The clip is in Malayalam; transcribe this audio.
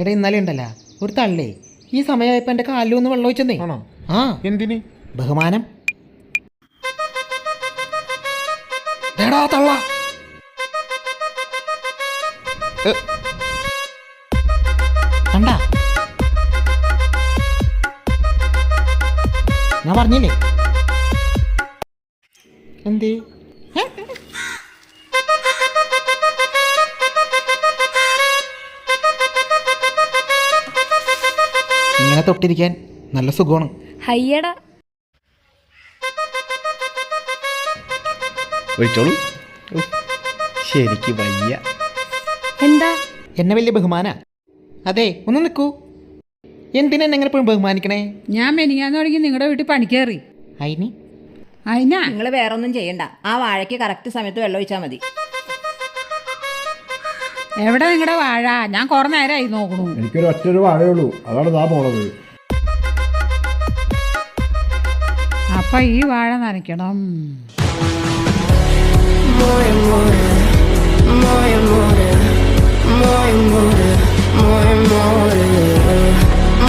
എടാ ഇന്നലെ ഉണ്ടല്ലോ ഒരു തള്ളേ ഈ സമയമായപ്പോൾ എൻ്റെ കാലിൽ ഒന്ന് വെള്ളം ഒഴിച്ചെന്നേ. ആണോ? ആ എന്തിന്? ബഹുമാനം. എടാ തള്ള കണ്ട ഞാൻ പറഞ്ഞില്ലേ എന്തേ ഇങ്ങനെ തൊട്ടിരിക്കാൻ നല്ല സുഖമാണ്. ഹയ്യടാ ഒഴിച്ചോളൂ. ശരിക്ക് വയ്യ. എന്താ എന്നെ വലിയ ബഹുമാന. അതെ ഒന്ന് നിൽക്കൂ. എന്തിനാ എന്നെ എപ്പോഴും ബഹുമാനിക്കണേ? ഞാൻ മെനിങ്ങാന്ന് തുടങ്ങി നിങ്ങളുടെ വീട്ടിൽ പണിക്കേറി. അയിന് അതിനാ നിങ്ങൾ വേറെ ഒന്നും ചെയ്യണ്ട. ആ വാഴയ്ക്ക് കറക്റ്റ് സമയത്ത് വെള്ളം ഒഴിച്ചാൽ മതി. എവിടെ നിങ്ങളുടെ വാഴ? ഞാൻ കുറെ നേരമായി നോക്കണു. എനിക്കൊരു ഒറ്റൊരു വാഴയുള്ളൂ, അതാണ് താ പോണത്. അപ്പൊ ഈ വാഴ നനയ്ക്കണം.